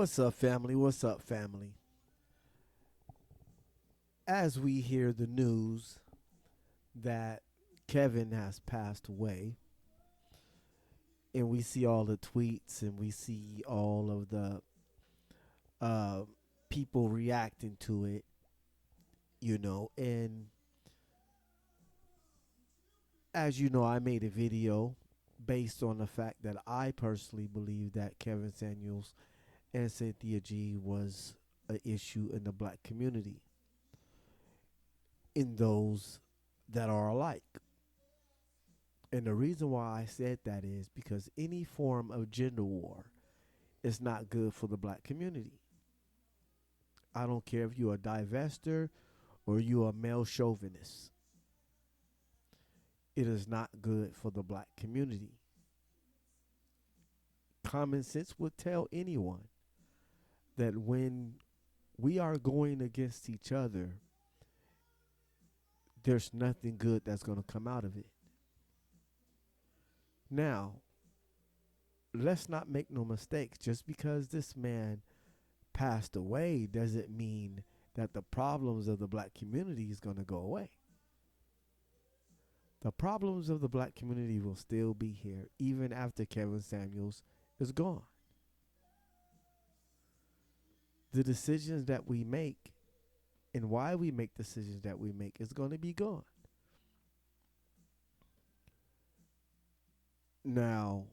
What's up, family? What's up, family? As we hear the news that Kevin has passed away, and we see all the tweets and we see all of the uh, people reacting to it, and as you know, I made a video based on the fact that I personally believe that Kevin Samuels and Cynthia G was an issue in the black community, in those that are alike. And the reason why I said that is because any form of gender war is not good for the black community. I don't care if you're a divester or you're a male chauvinist. It is not good for the black community. Common sense would tell anyone that when we are going against each other, there's nothing good that's going to come out of it. Now, let's not make no mistakes. Just because this man passed away doesn't mean that the problems of the black community is going to go away. The problems of the black community will still be here even after Kevin Samuels is gone. The decisions that we make and why we make decisions that we make is going to be gone. Now,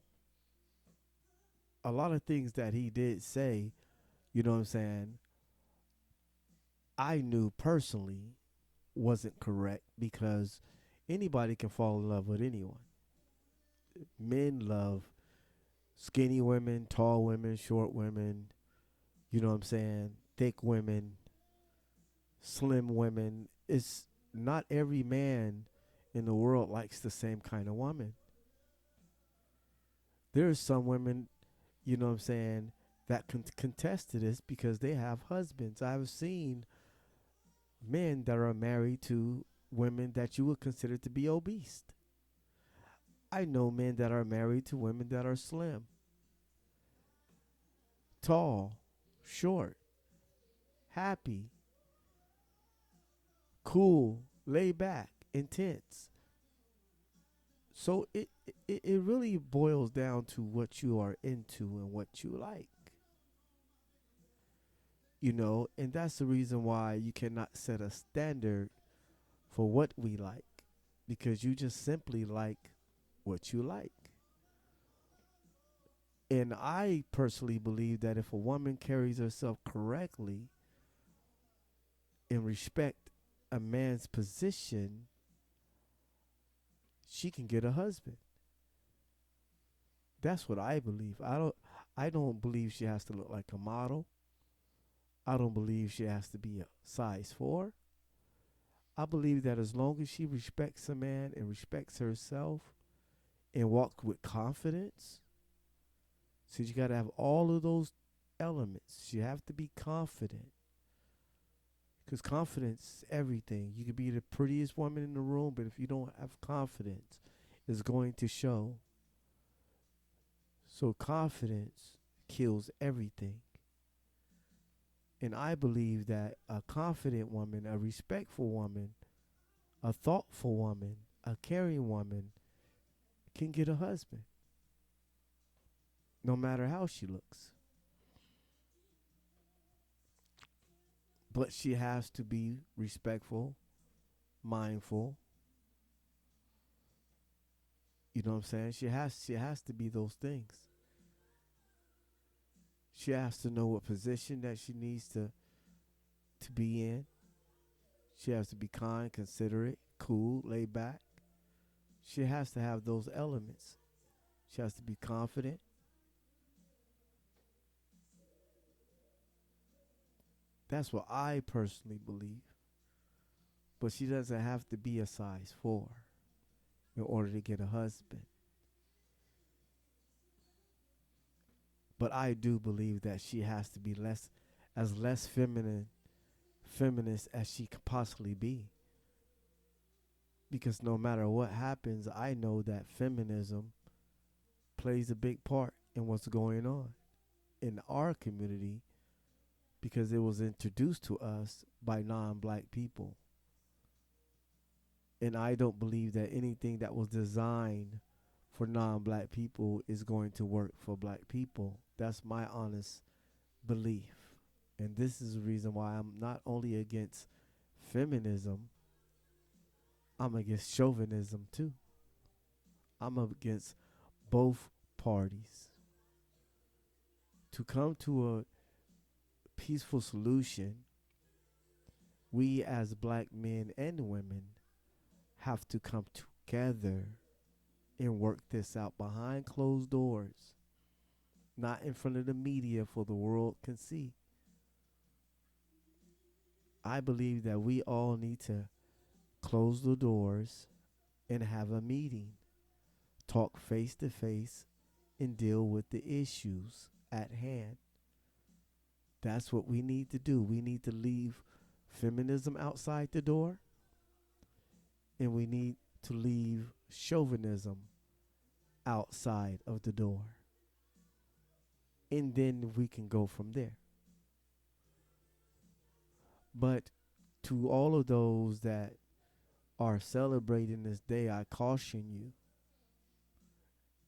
a lot of things that he did say, you know what I'm saying, I knew personally wasn't correct because anybody can fall in love with anyone. Men love skinny women, tall women, short women, you know what I'm saying, thick women, slim women. It's not every man in the world likes the same kind of woman. There's some women, you know what I'm saying, that can contest to this because they have husbands. I've seen men that are married to women that you would consider to be obese. I know men that are married to women that are slim, tall, short, happy, cool, laid back, intense. So it really boils down to what you are into and what you like. And that's the reason why you cannot set a standard for what we like, because you just simply like what you like. And I personally believe that if a woman carries herself correctly and respect a man's position, she can get a husband. That's what I believe. I don't believe she has to look like a model. I don't believe she has to be a size 4. I believe that as long as she respects a man and respects herself and walks with confidence, so you got to have all of those elements. You have to be confident, because confidence is everything. You could be the prettiest woman in the room, but if you don't have confidence, it's going to show. So confidence kills everything. And I believe that a confident woman, a respectful woman, a thoughtful woman, a caring woman can get a husband, no matter how she looks. But she has to be respectful, mindful. You know what I'm saying? She has to be those things. She has to know what position that she needs to be in. She has to be kind, considerate, cool, laid back. She has to have those elements. She has to be confident. That's what I personally believe. But she doesn't have to be a size 4 in order to get a husband. But I do believe that she has to be less feminist as she could possibly be. Because no matter what happens, I know that feminism plays a big part in what's going on. in our community because it was introduced to us by non-black people. And I don't believe that anything that was designed for non-black people is going to work for black people. That's my honest belief. And this is the reason why I'm not only against feminism, I'm against chauvinism too. I'm against both parties. To come to a peaceful solution, we as black men and women have to come together and work this out behind closed doors, not in front of the media for the world can see. I believe that we all need to close the doors and have a meeting, talk face to face, and deal with the issues at hand. That's what we need to do. We need to leave feminism outside the door, and we need to leave chauvinism outside of the door. And then we can go from there. But to all of those that are celebrating this day, I caution you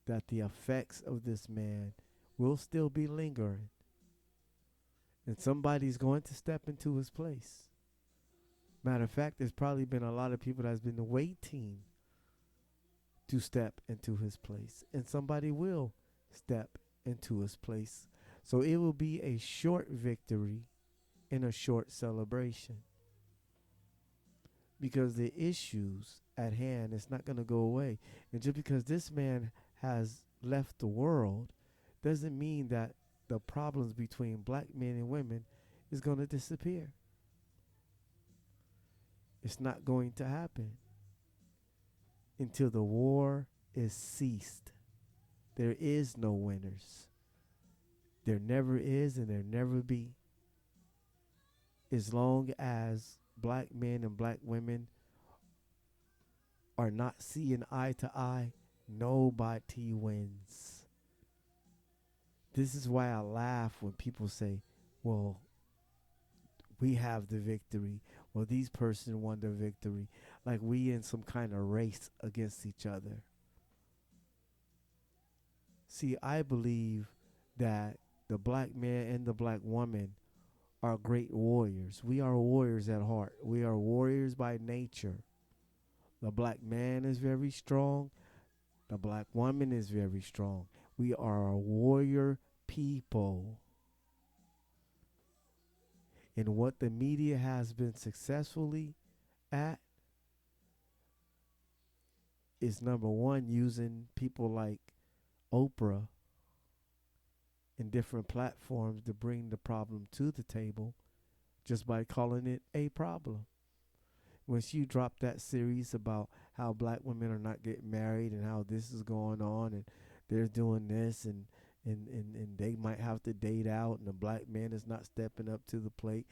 that the effects of this man will still be lingering. And somebody's going to step into his place. Matter of fact, there's probably been a lot of people that's been waiting to step into his place. And somebody will step into his place. So it will be a short victory and a short celebration. Because the issues at hand is not going to go away. And just because this man has left the world doesn't mean that the problems between black men and women is going to disappear. It's not going to happen until the war is ceased. There is no winners. There never is and there never be. As long as black men and black women are not seeing eye to eye, nobody wins. This is why I laugh when people say, well, we have the victory. Well, these person won the victory. Like we in some kind of race against each other. See, I believe that the black man and the black woman are great warriors. We are warriors at heart. We are warriors by nature. The black man is very strong. The black woman is very strong. We are a warrior people. And what the media has been successfully at is number one, using people like Oprah and different platforms to bring the problem to the table just by calling it a problem. When she dropped that series about how black women are not getting married and how this is going on and they're doing this and they might have to date out and the black man is not stepping up to the plate.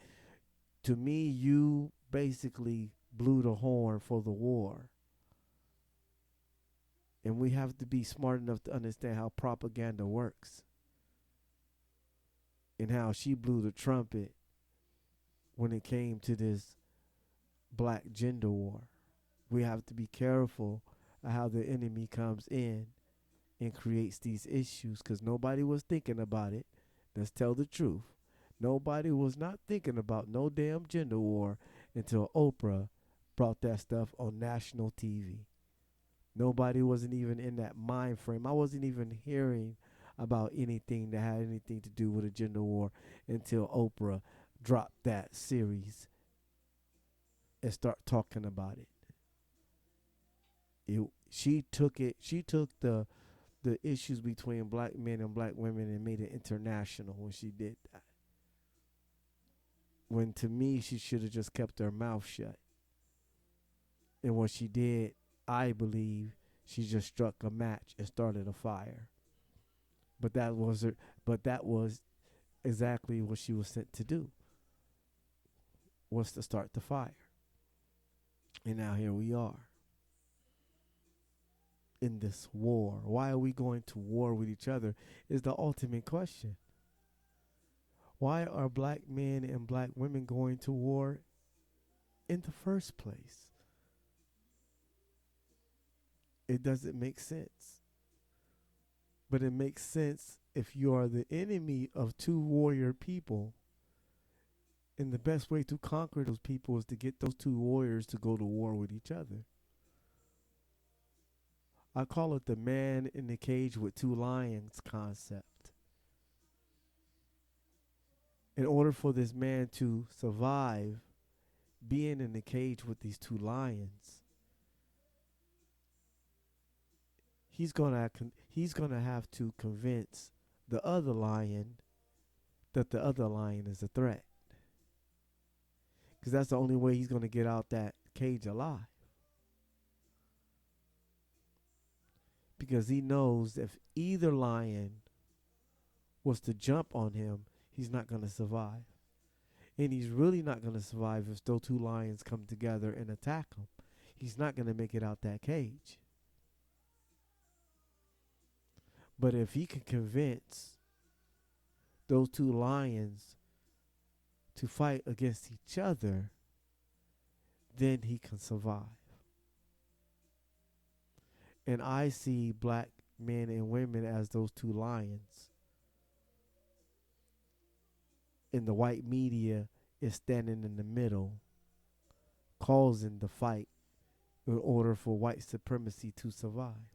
To me, you basically blew the horn for the war. And we have to be smart enough to understand how propaganda works and how she blew the trumpet when it came to this black gender war. We have to be careful of how the enemy comes in and creates these issues because nobody was thinking about it. Let's tell the truth. Nobody was not thinking about no damn gender war until Oprah brought that stuff on national TV. Nobody wasn't even in that mind frame. I wasn't even hearing about anything that had anything to do with a gender war until Oprah dropped that series and start talking about it. She took the issues between black men and black women and made it international when she did that. When to me she should have just kept her mouth shut. And what she did, I believe, she just struck a match and started a fire. But that was exactly what she was sent to do. Was to start the fire. And now here we are. In this war. Why are we going to war with each other is the ultimate question. Why are black men and black women going to war in the first place? It doesn't make sense. But it makes sense if you are the enemy of two warrior people. And the best way to conquer those people is to get those two warriors to go to war with each other. I call it the man in the cage with two lions concept. In order for this man to survive being in the cage with these two lions, he's gonna have to convince the other lion that the other lion is a threat, because that's the only way he's gonna get out that cage alive. Because he knows if either lion was to jump on him, he's not gonna survive, and he's really not gonna survive if those two lions come together and attack him. He's not gonna make it out that cage. But if he can convince those two lions to fight against each other, then he can survive. And I see black men and women as those two lions. And the white media is standing in the middle, causing the fight in order for white supremacy to survive.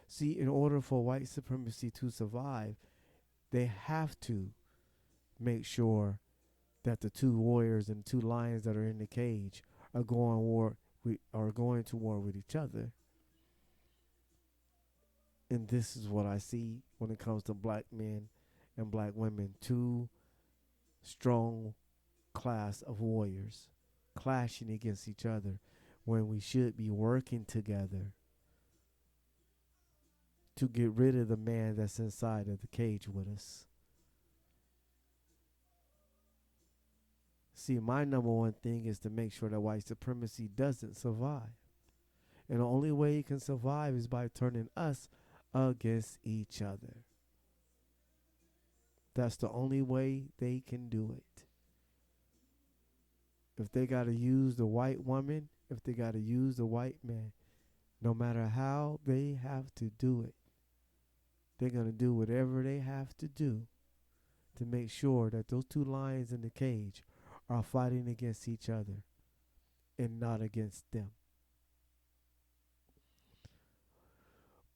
See, in order for white supremacy to survive, they have to make sure that the two warriors and two lions that are in the cage are going to war with each other. And this is what I see when it comes to black men and black women. Two strong class of warriors clashing against each other when we should be working together to get rid of the man that's inside of the cage with us. See, my number one thing is to make sure that white supremacy doesn't survive. And the only way it can survive is by turning us against each other. That's the only way they can do it. If they got to use the white woman, if they got to use the white man, no matter how they have to do it, they're going to do whatever they have to do to make sure that those two lions in the cage are fighting against each other and not against them.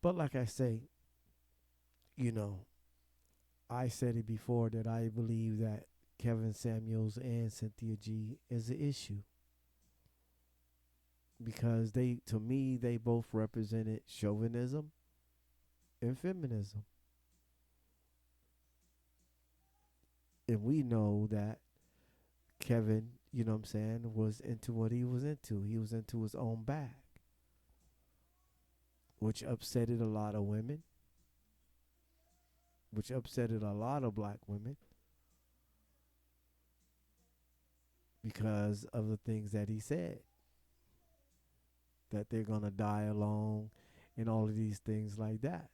But like I say, I said it before that I believe that Kevin Samuels and Cynthia G is an issue. Because to me, they both represented chauvinism and feminism. And we know that Kevin, was into what he was into. He was into his own bag, which upsetted a lot of women, which upsetted a lot of black women because of the things that he said. That they're going to die alone and all of these things like that.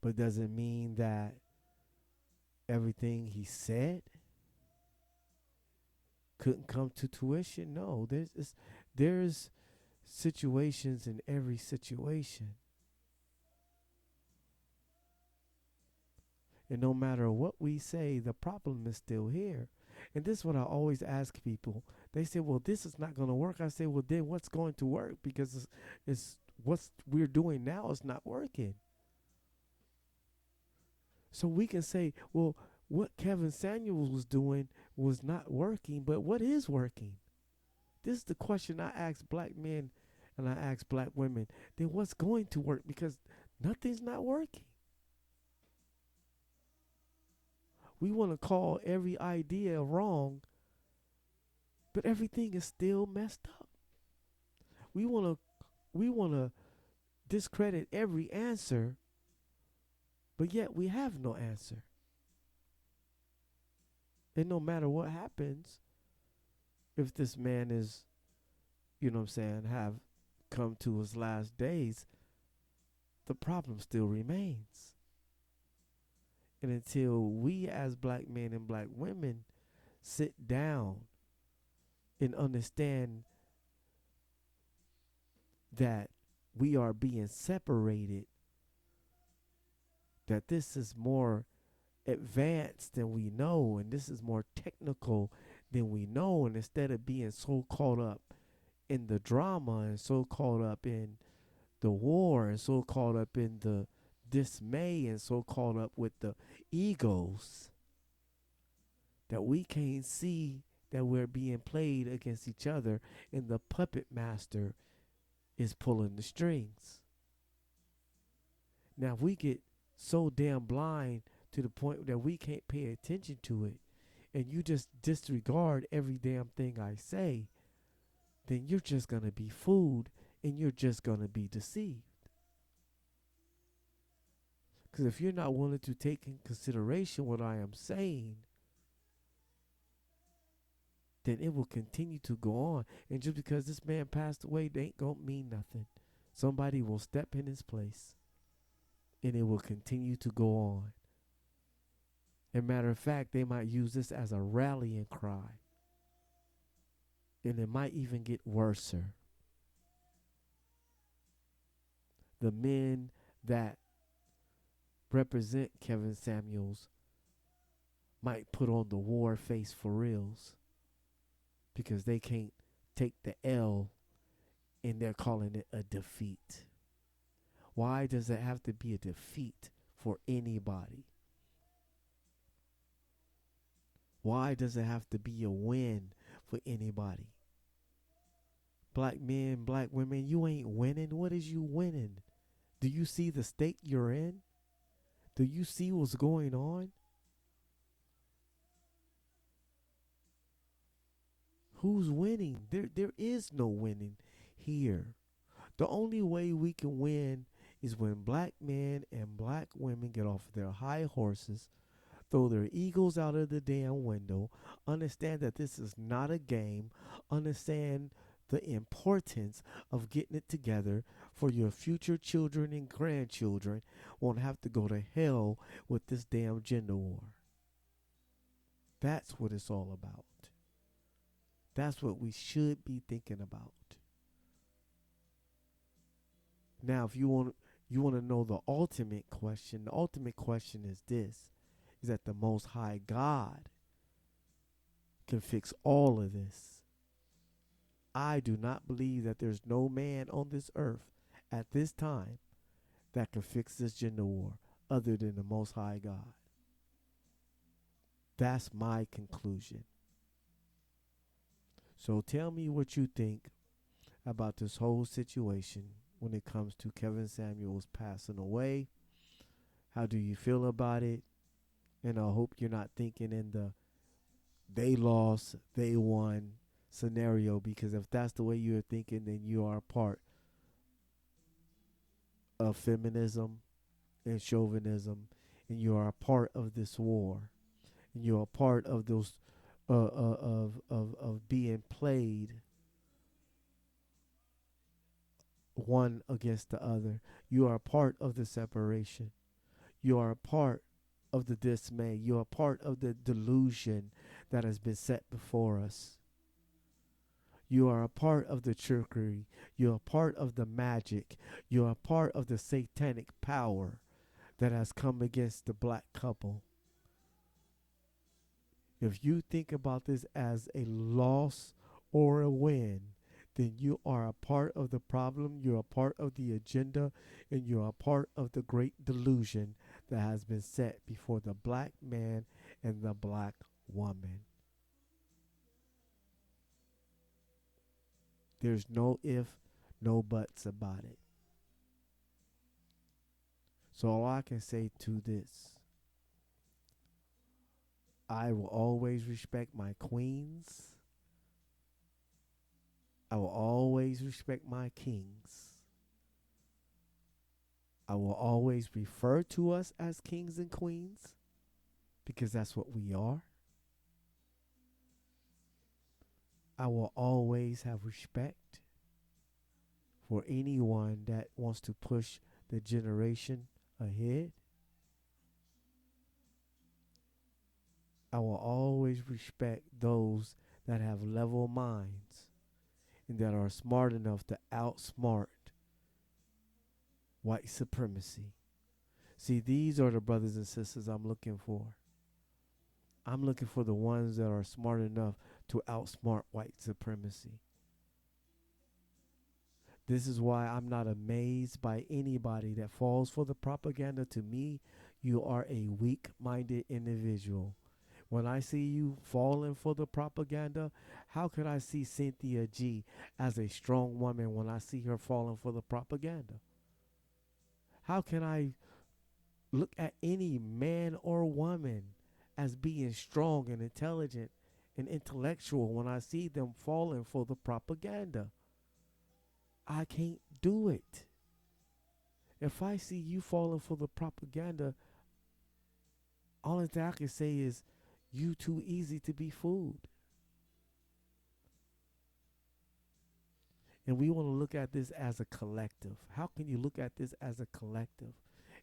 But does it mean that everything he said couldn't come to tuition? No, there's situations in every situation. And no matter what we say, the problem is still here. And this is what I always ask people. They say, well, this is not going to work. I say, well, then what's going to work? Because it's what we're doing now is not working. So we can say, well, what Kevin Samuels was doing was not working, but what is working? This is the question I ask black men and I ask black women. Then what's going to work? Because nothing's not working. We want to call every idea wrong, but everything is still messed up. We want to discredit every answer, but yet we have no answer. And no matter what happens, if this man is, have come to his last days, the problem still remains. And until we as black men and black women sit down and understand that we are being separated, that this is more advanced than we know, and this is more technical than we know, and instead of being so caught up in the drama and so caught up in the war and so caught up in the dismay and so caught up with the egos, that we can't see that we're being played against each other and the puppet master is pulling the strings. Now, if we get so damn blind to the point that we can't pay attention to it, and you just disregard every damn thing I say, then you're just going to be fooled and you're just going to be deceived. Because if you're not willing to take in consideration what I am saying, then it will continue to go on. And just because this man passed away, they ain't going to mean nothing. Somebody will step in his place and it will continue to go on. As a matter of fact, they might use this as a rallying cry. And it might even get worser. The men that represent Kevin Samuels might put on the war face for reals because they can't take the L and they're calling it a defeat. Why does it have to be a defeat for anybody? Why does it have to be a win for anybody? Black men, black women, you ain't winning. What is you winning? Do you see the state you're in? Do you see what's going on? Who's winning? There is no winning here. The only way we can win is when black men and black women get off their high horses, throw their egos out of the damn window, understand that this is not a game, understand the importance of getting it together for your future children and grandchildren won't have to go to hell with this damn gender war. That's what it's all about. That's what we should be thinking about. Now, if you want to know the ultimate question is this, is that the Most High God can fix all of this. I do not believe that there's no man on this earth at this time that can fix this gender war other than the Most High God. That's my conclusion. So tell me what you think about this whole situation when it comes to Kevin Samuels passing away. How do you feel about it? And I hope you're not thinking in the they lost, they won scenario, because if that's the way you're thinking, then you are a part of feminism and chauvinism, and you are a part of this war, and you're a part of those of being played one against the other. You are a part of the separation. You are a part of the dismay. You are a part of the delusion that has been set before us. You are a part of the trickery. You are a part of the magic. You are a part of the satanic power that has come against the black couple. If you think about this as a loss or a win, then you are a part of the problem, you're a part of the agenda, and you're a part of the great delusion that has been set before the black man and the black woman. There's no if, no buts about it. So all I can say to this, I will always respect my queens. I will always respect my kings. I will always refer to us as kings and queens because that's what we are. I will always have respect for anyone that wants to push the generation ahead. I will always respect those that have level minds and that are smart enough to outsmart white supremacy. See, these are the brothers and sisters I'm looking for. I'm looking for the ones that are smart enough to outsmart white supremacy. This is why I'm not amazed by anybody that falls for the propaganda. To me, you are a weak minded individual. When I see you falling for the propaganda, how could I see Cynthia G as a strong woman when I see her falling for the propaganda? How can I look at any man or woman as being strong and intelligent and intellectual when I see them falling for the propaganda? I can't do it. If I see you falling for the propaganda, all that I can say is you too easy to be fooled. And we want to look at this as a collective. How can you look at this as a collective?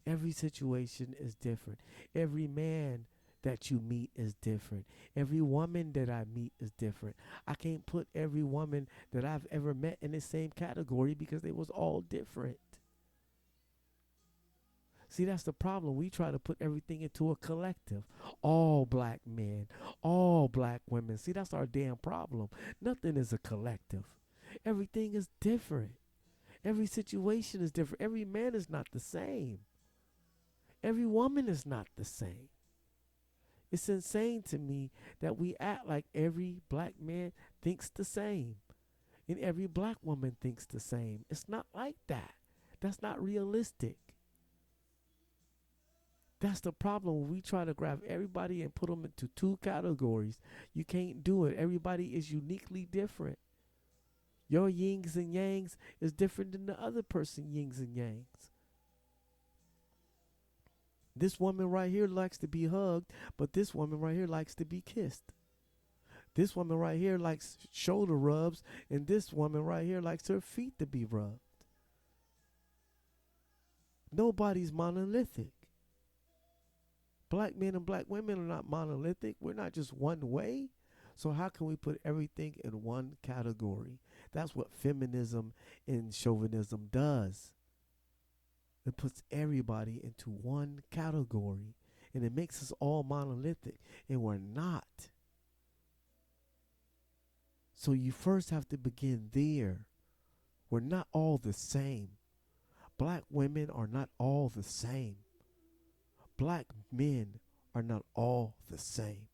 Every situation is different. Every man that you meet is different. Every woman that I meet is different. I can't put every woman that I've ever met in the same category because they was all different. See, that's the problem. We try to put everything into a collective. All black men, all black women. See, that's our damn problem. Nothing is a collective. Everything is different. Every situation is different. Every man is not the same. Every woman is not the same. It's insane to me that we act like every black man thinks the same and every black woman thinks the same. It's not like that. That's not realistic. That's the problem. When we try to grab everybody and put them into two categories, you can't do it. Everybody is uniquely different. Your yings and yangs is different than the other person yings and yangs. This woman right here likes to be hugged, but this woman right here likes to be kissed. This woman right here likes shoulder rubs, and this woman right here likes her feet to be rubbed. Nobody's monolithic. Black men and black women are not monolithic. We're not just one way. So how can we put everything in one category? That's what feminism and chauvinism does. It puts everybody into one category, and it makes us all monolithic, and we're not. So you first have to begin there. We're not all the same. Black women are not all the same. Black men are not all the same.